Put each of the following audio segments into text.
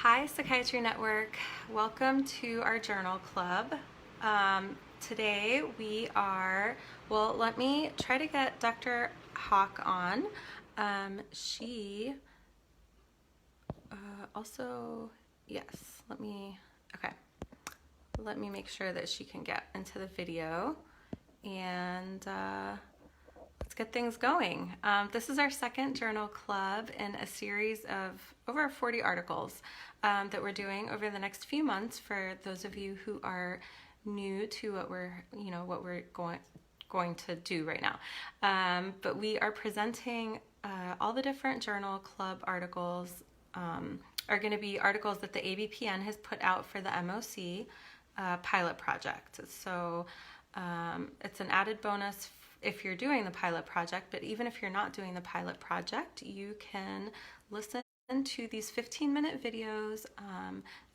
Hi, Psychiatry Network. Welcome to our journal club. Today we are, well, let me try to get Dr. Hauck on. She also, yes, okay. Let me make sure that she can get into the video and let's get things going. This is our second journal club in a series of over 40 articles that we're doing over the next few months for those of you who are new to what we're going to do right now. But we are presenting all the different journal club articles are going to be articles that the ABPN has put out for the MOC pilot project. So it's an added bonus if you're doing the pilot project, but even if you're not doing the pilot project, you can listen to these 15-minute videos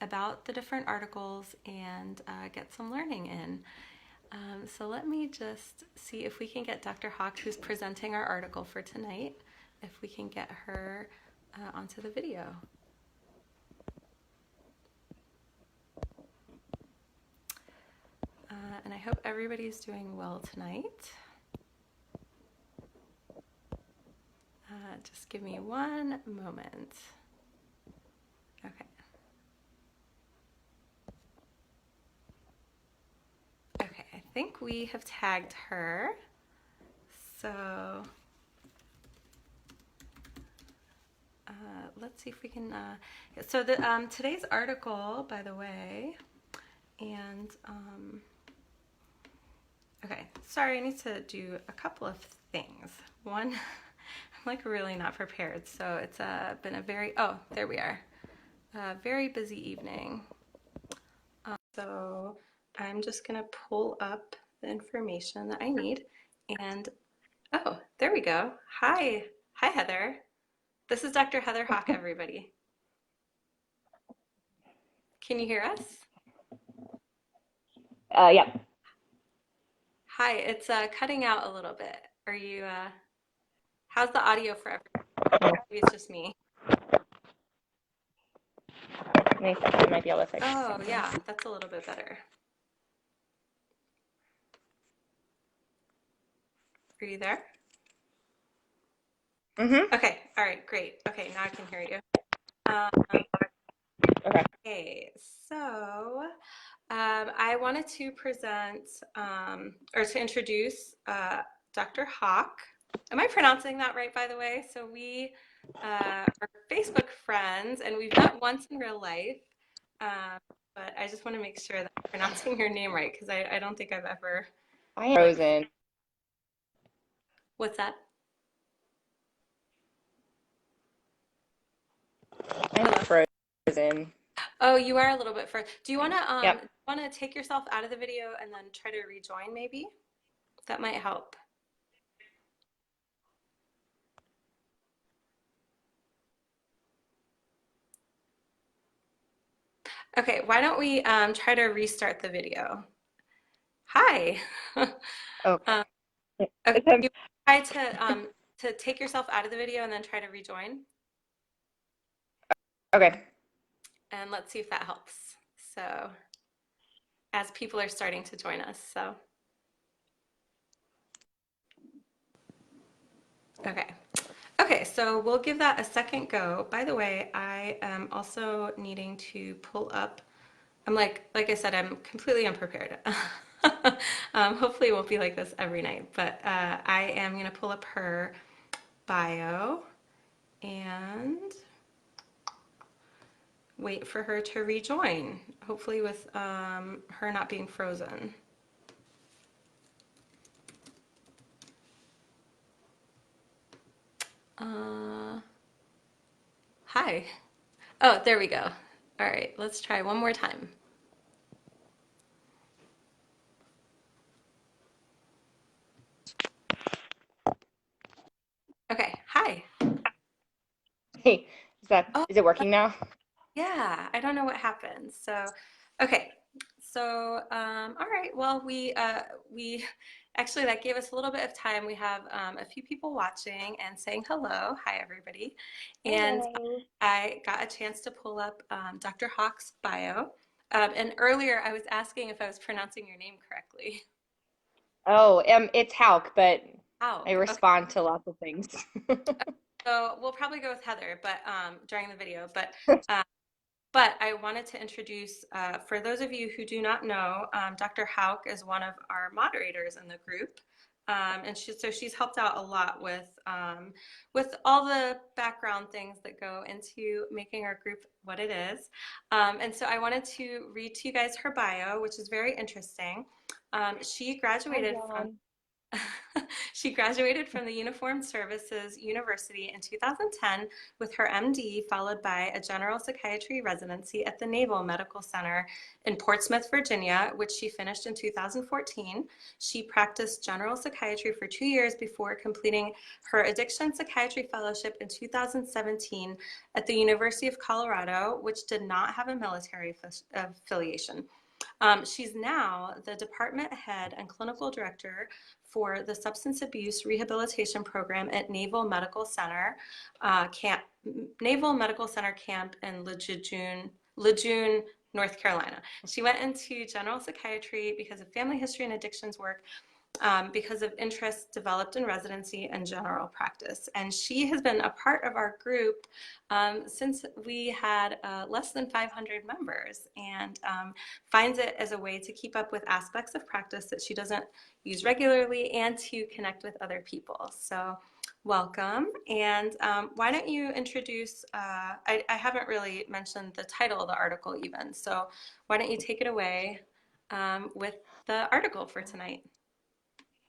about the different articles and get some learning in. So let me just see if we can get Dr. Hauck, who's presenting our article for tonight, if we can get her onto the video. And I hope everybody's doing well tonight. Just give me one moment. Okay. Okay, I think we have tagged her. So let's see if we can, so today's article, by the way, and okay, sorry, I need to do a couple of things. One, I'm like really not prepared, so it's been a very, there we are, very busy evening. So I'm just gonna pull up the information that I need, and oh, there we go. Hi Heather. This is Dr. Heather Hauck, everybody. Can you hear us? Yeah. Hi, it's cutting out a little bit. Are you, how's the audio for everyone? Maybe it's just me. I might be able to fix Oh, something. yeah, that's a little bit better. Are you there? Mm-hmm. Okay, all right, great. Okay, now I can hear you. Okay, so I wanted to present or to introduce Dr. Hauck. Am I pronouncing that right, by the way? So we are Facebook friends, and we've met once in real life, but I just want to make sure that I'm pronouncing your name right, because I don't think I've ever... I am frozen. What's that? I'm frozen. Oh, you are a little bit further. Do you Yep. want to take yourself out of the video and then try to rejoin, maybe? That might help. Okay, why don't we try to restart the video? Hi. Okay. Okay, you try to take yourself out of the video and then try to rejoin, Okay. and let's see if that helps. So, as people are starting to join us, so. Okay. Okay, so we'll give that a second go. By the way, I am also needing to pull up, like I said, I'm completely unprepared. Hopefully it won't be like this every night, but I am gonna pull up her bio and wait for her to rejoin, hopefully with her not being frozen. Hi. Oh, there we go. All right, let's try one more time. Okay, hi. Hey, Oh, is it working now? yeah, I don't know what happened. So, okay. So, all right. Well, we Actually, that gave us a little bit of time. We have a few people watching and saying hello. Hi, everybody. And Hello. I got a chance to pull up Dr. Hauck's bio. And earlier I was asking if I was pronouncing your name correctly. Oh, it's Hauck, but I Hauck. Okay. respond to lots of things. So we'll probably go with Heather, but during the video. Um, but I wanted to introduce, for those of you who do not know, Dr. Hauck is one of our moderators in the group. And so she's helped out a lot with all the background things that go into making our group what it is. And so I wanted to read to you guys her bio, which is very interesting. She Hi, graduated from John. She graduated from the Uniformed Services University in 2010 with her MD, followed by a general psychiatry residency at the Naval Medical Center in Portsmouth, Virginia, which she finished in 2014. She practiced general psychiatry for 2 years before completing her addiction psychiatry fellowship in 2017 at the University of Colorado, which did not have a military affiliation. She's now the department head and clinical director for the Substance Abuse Rehabilitation Program at Naval Medical Center Camp in Lejeune, North Carolina. She went into general psychiatry because of family history and addictions work, because of interests developed in residency and general practice. And she has been a part of our group since we had less than 500 members, and finds it as a way to keep up with aspects of practice that she doesn't use regularly and to connect with other people. So welcome. And why don't you introduce, I haven't really mentioned the title of the article even, so why don't you take it away with the article for tonight?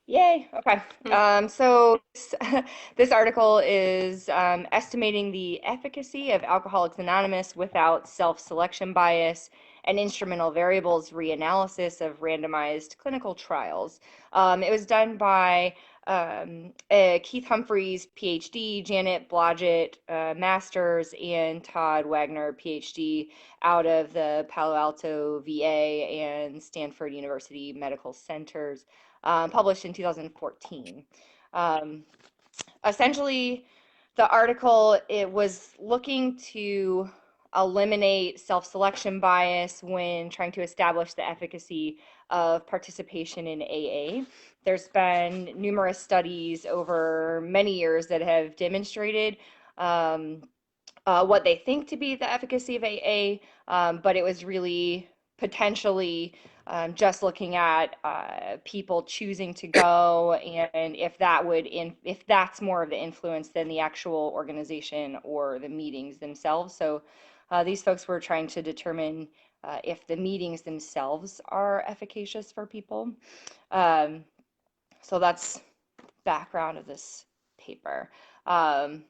Yay. Okay. So this article is estimating the efficacy of Alcoholics Anonymous without self-selection bias and instrumental variables reanalysis of randomized clinical trials. It was done by Keith Humphreys, PhD, Janet Blodgett, Masters, and Todd Wagner, PhD, out of the Palo Alto VA and Stanford University Medical Centers, published in 2014. Um, Essentially, the article, it was looking to eliminate self-selection bias when trying to establish the efficacy of participation in AA. There's been numerous studies over many years that have demonstrated what they think to be the efficacy of AA, but it was really potentially just looking at people choosing to go, and if that's more of the influence than the actual organization or the meetings themselves. So these folks were trying to determine if the meetings themselves are efficacious for people. Um, so that's background of this paper. So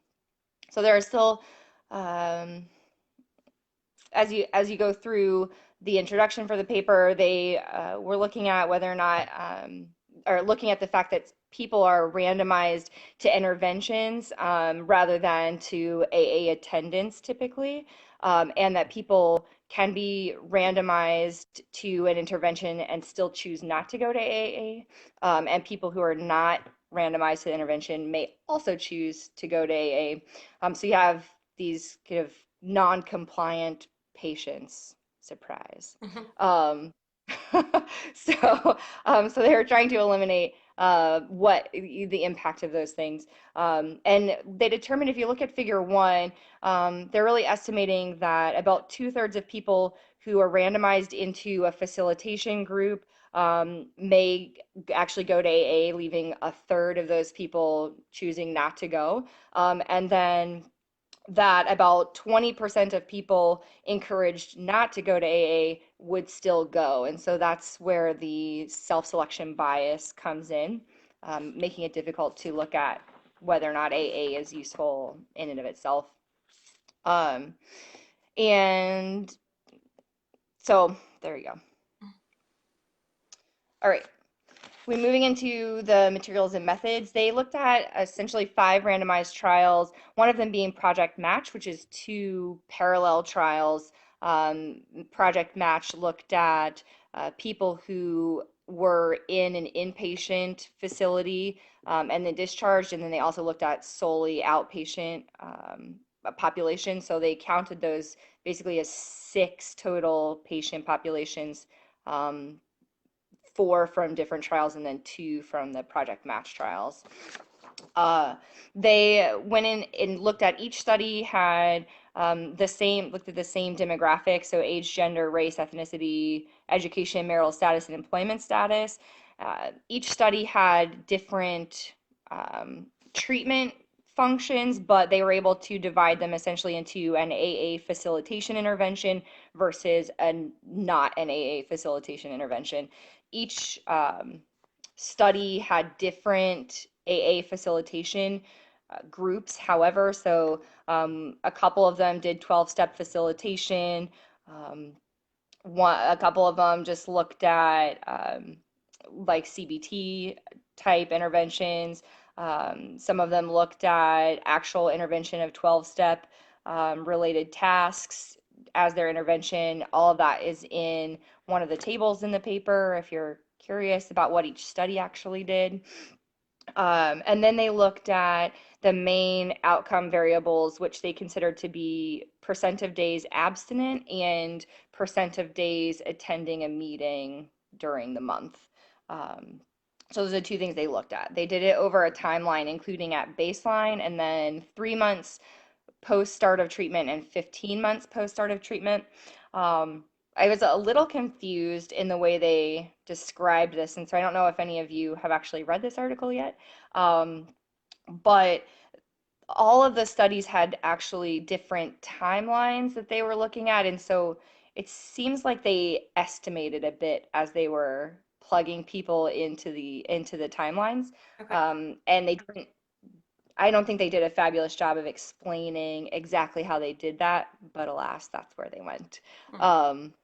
there are still um, as you go through the introduction for the paper, they were looking at whether or not, or looking at the fact that people are randomized to interventions rather than to AA attendance typically, and that people can be randomized to an intervention and still choose not to go to AA, and people who are not randomized to the intervention may also choose to go to AA. So you have these kind of non-compliant patients. Surprise. Um, so they were trying to eliminate what the impact of those things. And they determined, if you look at figure one, they're really estimating that about 2/3 of people who are randomized into a facilitation group may actually go to AA, leaving 1/3 of those people choosing not to go. And then that about 20% of people encouraged not to go to AA would still go. And so that's where the self-selection bias comes in, making it difficult to look at whether or not AA is useful in and of itself. Um, and so there you go. All right. We're moving into the materials and methods. They looked at essentially 5 randomized trials, one of them being Project Match, which is 2 parallel trials. Project Match looked at people who were in an inpatient facility and then discharged, and then they also looked at solely outpatient population. So they counted those basically as 6 total patient populations, um, 4 from different trials and then 2 from the Project Match trials. Uh, they went in and looked at each study had looked at the same demographics, so age, gender, race, ethnicity, education, marital status, and employment status. Each study had different treatment functions, but they were able to divide them essentially into an AA facilitation intervention versus a not an AA facilitation intervention. Each study had different AA facilitation groups, however, so a couple of them did 12-step facilitation. Um, a couple of them just looked at like CBT type interventions. Some of them looked at actual intervention of 12-step related tasks as their intervention. All of that is in one of the tables in the paper if you're curious about what each study actually did. And then they looked at the main outcome variables, which they considered to be percent of days abstinent and percent of days attending a meeting during the month. Um, so those are the 2 things they looked at. They did it over a timeline, including at baseline and then 3 months post start of treatment and 15 months post start of treatment. I was a little confused in the way they described this, and so I don't know if any of you have actually read this article yet. Um, but all of the studies had actually different timelines that they were looking at, and so it seems like they estimated a bit as they were plugging people into the timelines, Okay. and they didn't. I don't think they did a fabulous job of explaining exactly how they did that, but alas, that's where they went. Mhm. Um,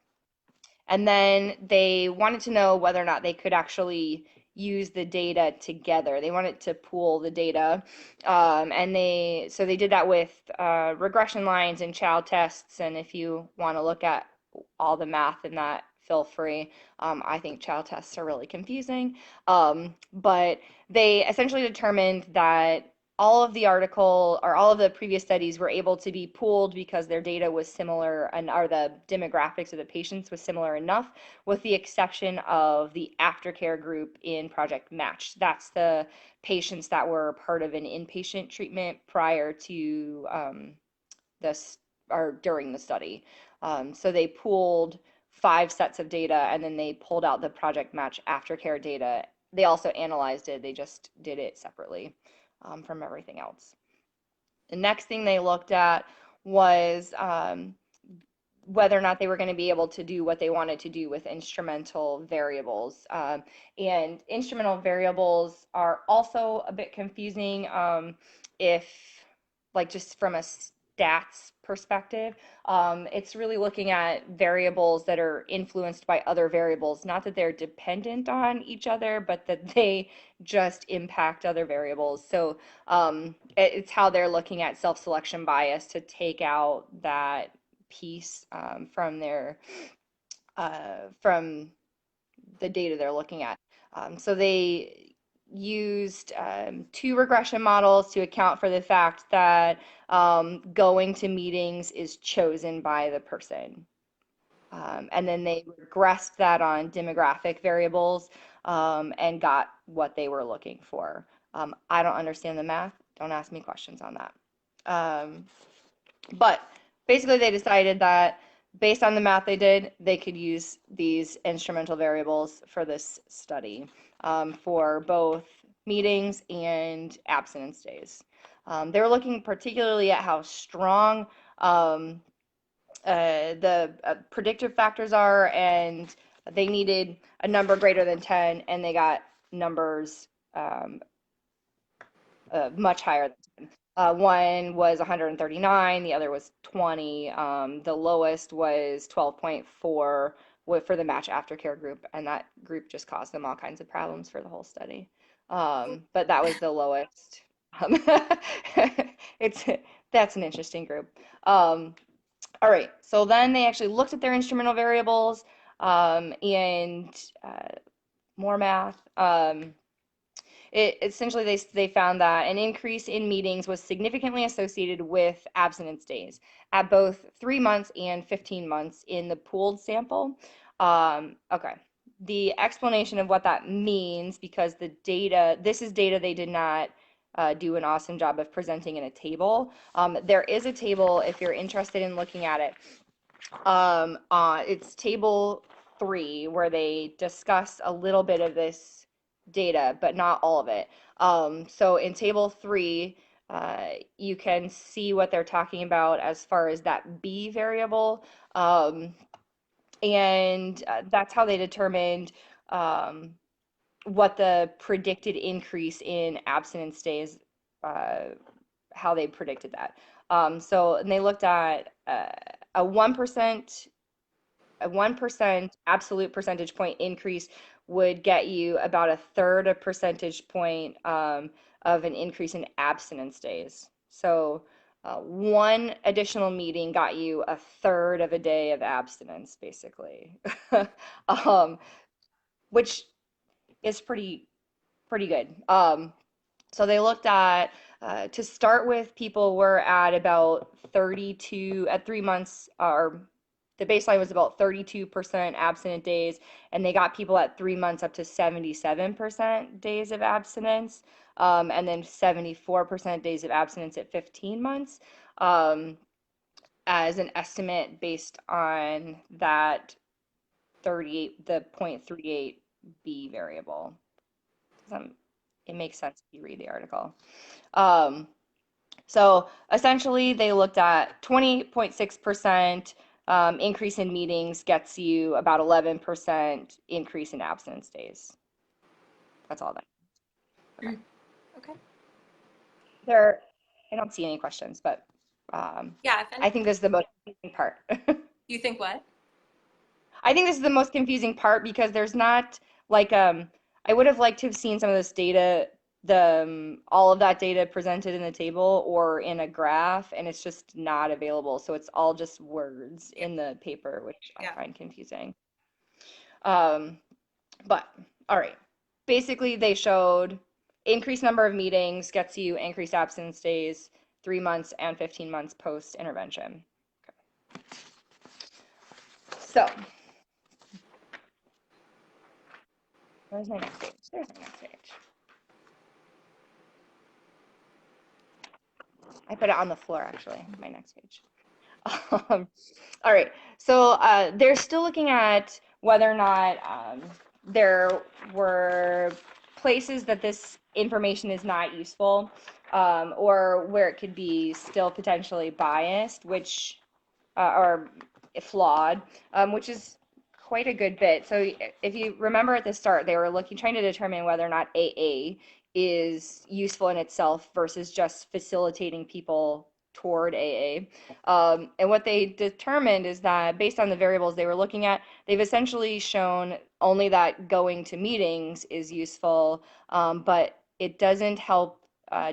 and then they wanted to know whether or not they could actually use the data together. They wanted to pool the data. So they did that with regression lines and child tests. And if you want to look at all the math in that, feel free. I think child tests are really confusing. But they essentially determined that all of the previous studies were able to be pooled because their data was similar and or the demographics of the patients was similar enough, with the exception of the aftercare group in Project Match. That's the patients that were part of an inpatient treatment prior to this or during the study. So they pooled 5 sets of data and then they pulled out the Project Match aftercare data. They also analyzed it, they just did it separately from everything else. The next thing they looked at was whether or not they were going to be able to do what they wanted to do with instrumental variables. And instrumental variables are also a bit confusing if, like, just from a stats perspective. It's really looking at variables that are influenced by other variables, not that they're dependent on each other, but that they just impact other variables. So it's how they're looking at self-selection bias to take out that piece from the data they're looking at. So they used 2 regression models to account for the fact that going to meetings is chosen by the person. And then they regressed that on demographic variables and got what they were looking for. I don't understand the math. Don't ask me questions on that. But basically, they decided that based on the math they did, they could use these instrumental variables for this study for both meetings and abstinence days. They were looking particularly at how strong the predictive factors are, and they needed a number greater than 10, and they got numbers much higher than 10. One was 139, the other was 20. The lowest was 12.4 for the match aftercare group, and that group just caused them all kinds of problems for the whole study. But that was the lowest. Um, it's that's an interesting group. All right, so then they actually looked at their instrumental variables and more math. It essentially they found that an increase in meetings was significantly associated with abstinence days at both 3 months and 15 months in the pooled sample. Okay. The explanation of what that means, because the data, this is data they did not do an awesome job of presenting in a table. There is a table if you're interested in looking at it. It's table 3 where they discuss a little bit of this data, but not all of it. So in table 3, you can see what they're talking about as far as that B variable. And that's how they determined um, what the predicted increase in abstinence days, uh, how they predicted that. And they looked at a 1% a 1% absolute percentage point increase would get you about a third a percentage point of an increase in abstinence days. So one additional meeting got you a third of a day of abstinence, basically, um, which is pretty good. So they looked at, to start with, people were at about 32 at 3 months, or the baseline was about 32% abstinent days, and they got people at 3 months up to 77% days of abstinence, and then 74% days of abstinence at 15 months, um, as an estimate based on that 38, the 0.38 B variable. It makes sense if you read the article. Um, so essentially, they looked at 20.6% increase in meetings gets you about 11% increase in abstinence days. That's all that. Okay. Okay. There, I don't see any questions, but um, Yeah, if any, I think this is the most confusing part. you think what? I think this is the most confusing part because there's not like I would have liked to have seen some of this data, the all of that data presented in the table or in a graph, and it's just not available. So it's all just words Yeah. in the paper, which I Yeah. find confusing. Um, but all right, basically they showed increased number of meetings gets you increased absence days, 3 months and 15 months post intervention. So where's my next page? There's my next page. I put it on the floor, actually, my next page. All right, so they're still looking at whether or not there were places that this information is not useful, or where it could be still potentially biased, which or flawed, which is quite a good bit. So if you remember at the start, they were trying to determine whether or not AA is useful in itself versus just facilitating people toward AA. And what they determined is that based on the variables they were looking at, they've essentially shown only that going to meetings is useful, but it doesn't help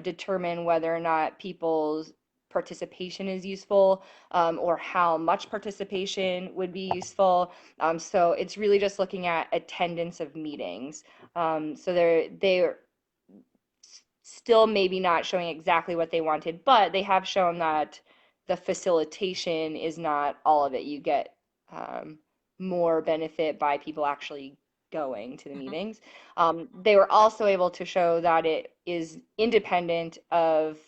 determine whether or not people's participation is useful, or how much participation would be useful. So it's really just looking at attendance of meetings. So they're still maybe not showing exactly what they wanted, but they have shown that the facilitation is not all of it. You get more benefit by people actually going to the Mhm. meetings. They were also able to show that it is independent of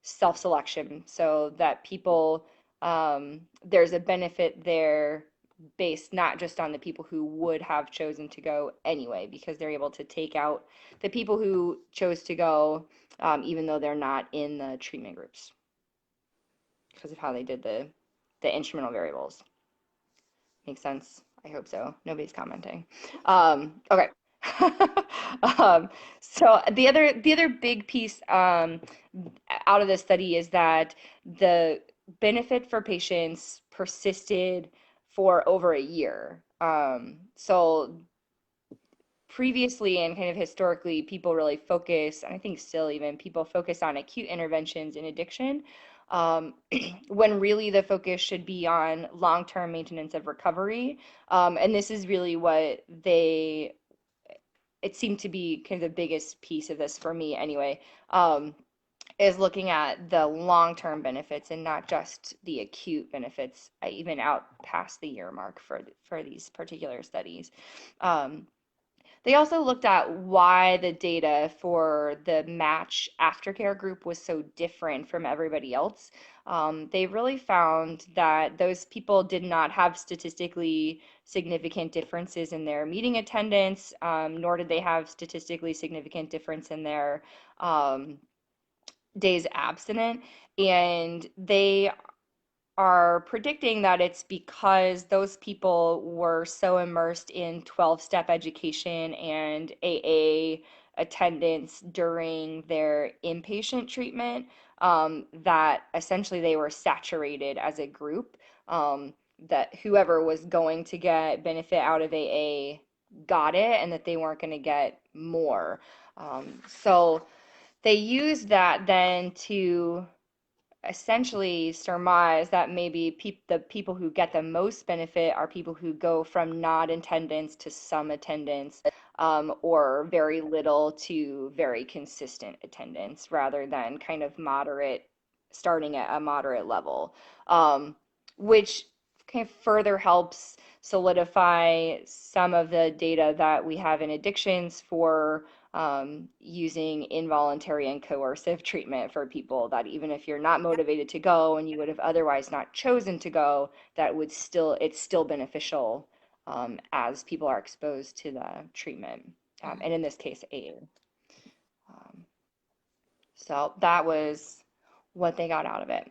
self-selection, so that people, there's a benefit there based not just on the people who would have chosen to go anyway, because they're able to take out the people who chose to go, even though they're not in the treatment groups, because of how they did the instrumental variables. Makes sense? I hope so. Nobody's commenting. Okay. um, so the other big piece out of this study is that the benefit for patients persisted for over a year. So previously and kind of historically, people really focus, and I think still even, people focus on acute interventions in addiction, um, when really the focus should be on long-term maintenance of recovery. And this is really what they it seemed to be kind of the biggest piece of this for me anyway, um, is looking at the long-term benefits and not just the acute benefits, even out past the year mark for these particular studies. Um, they also looked at why the data for the match aftercare group was so different from everybody else. They really found that those people did not have statistically significant differences in their meeting attendance, nor did they have statistically significant difference in their days abstinent. And they are predicting that it's because those people were so immersed in 12-step education and AA attendance during their inpatient treatment, that essentially they were saturated as a group, that whoever was going to get benefit out of AA got it, and that they weren't going to get more. So they used that then to essentially surmise that maybe the people who get the most benefit are people who go from not attendance to some attendance, or very little to very consistent attendance, rather than kind of moderate, starting at a moderate level, which kind of further helps solidify some of the data that we have in addictions for using involuntary and coercive treatment for people, that even if you're not motivated to go and you would have otherwise not chosen to go, that would still, it's still beneficial, as people are exposed to the treatment, Mhm. and in this case, AA. Um, so that was what they got out of it.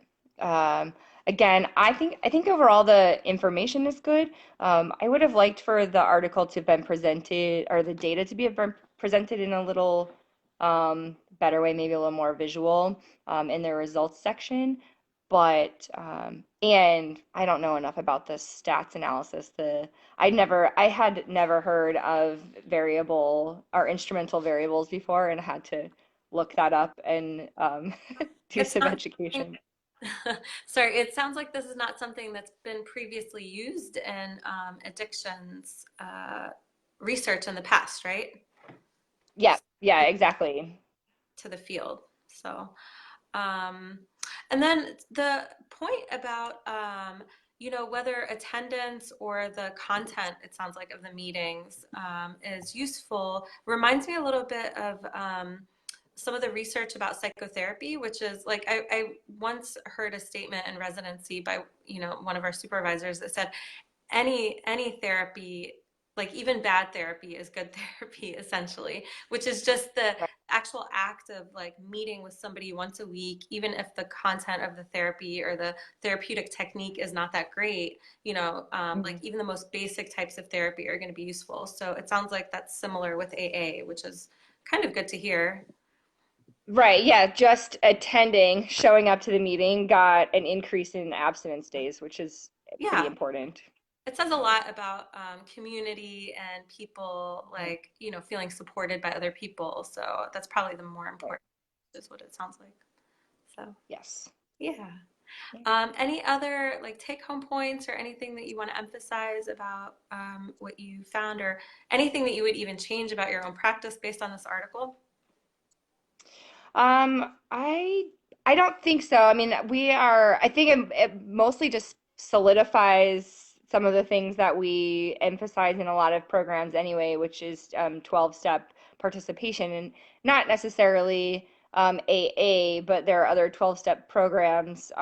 Again, I think overall the information is good. I would have liked for the article to have been presented, or the data to be have been presented in a little better way, maybe a little more visual, in the results section. But and I don't know enough about the stats analysis. I had never heard of variable or instrumental variables before, and had to look that up and do It's some not, education. sorry, it sounds like this is not something that's been previously used in addictions research in the past, right? Yeah, yeah, exactly. To the field. So, um, and then the point about, whether attendance or the content, it sounds like, of the meetings is useful, reminds me a little bit of some of the research about psychotherapy, which is like, I once heard a statement in residency by, one of our supervisors that said, any therapy, like even bad therapy, is good therapy, essentially, which is just the Right. actual act of like meeting with somebody once a week, even if the content of the therapy or the therapeutic technique is not that great, like Mhm. even the most basic types of therapy are going to be useful. So it sounds like that's similar with AA, which is kind of good to hear. Right, yeah, just attending, showing up to the meeting got an increase in abstinence days, which is pretty Yeah, important. it says a lot about community and people, Mhm. like, feeling supported by other people. So that's probably the more Right. important, is what it sounds like. So, Yes. yeah. Yeah. Any other like take home points or anything that you want to emphasize about what you found, or anything that you would even change about your own practice based on this article? Um, I I don't think so. I mean, I think it mostly just solidifies some of the things that we emphasize in a lot of programs anyway, which is 12-step participation, and not necessarily AA, but there are other 12-step programs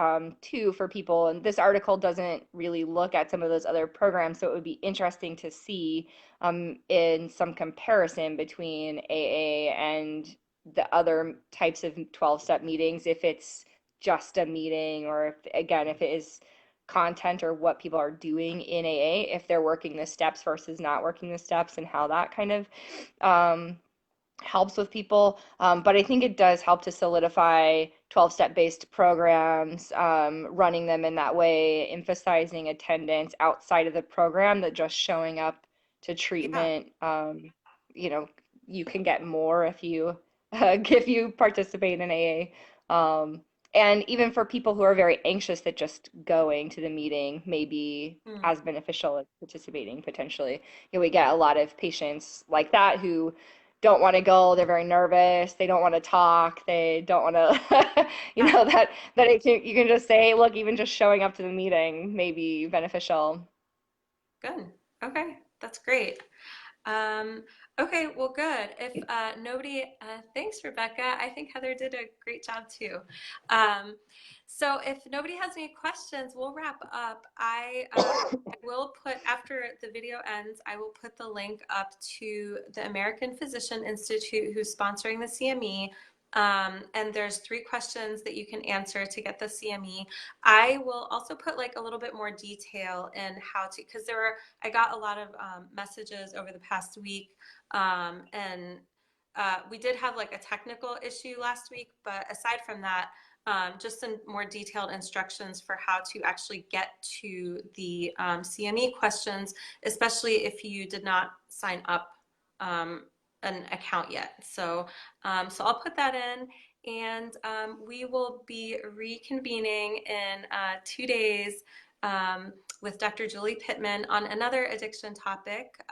too for people. And this article doesn't really look at some of those other programs, so it would be interesting to see in some comparison between AA and the other types of 12-step meetings, if it's just a meeting, or if, again, if it is content or what people are doing in AA, if they're working the steps versus not working the steps, and how that kind of um, helps with people. But I think it does help to solidify 12-step based programs, running them in that way, emphasizing attendance outside of the program, that just showing up to Yeah. treatment. You know, you can get more if you if you participate in AA. And even for people who are very anxious, that just going to the meeting may be Mm. as beneficial as participating potentially. We get a lot of patients like that who don't want to go, they're very nervous, they don't want to talk, they don't want to, Yeah, you can just say, look, even just showing up to the meeting may be beneficial. good. Okay, that's great. Um, okay, well, good. If nobody, thanks, Rebecca. I think Heather did a great job too. So if nobody has any questions, we'll wrap up. I will put, after the video ends, I will put the link up to the American Physician Institute who's sponsoring the CME. And there's 3 questions that you can answer to get the CME. I will also put like a little bit more detail in how to, because I got a lot of messages over the past week, and we did have like a technical issue last week, but aside from that, just some more detailed instructions for how to actually get to the CME questions, especially if you did not sign up um, an account yet. So I'll put that in, and we will be reconvening in 2 days. With Dr. Julie Pittman on another addiction topic.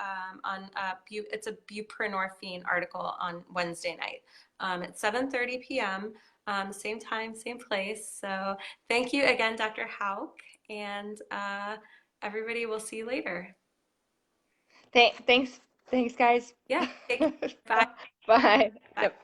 It's a buprenorphine article on Wednesday night at 7:30 p.m. Same time, same place. So thank you again, Dr. Hauck, and everybody. Will see you later. Thanks, guys. Yeah, take care. Bye. Bye. Bye. Yep.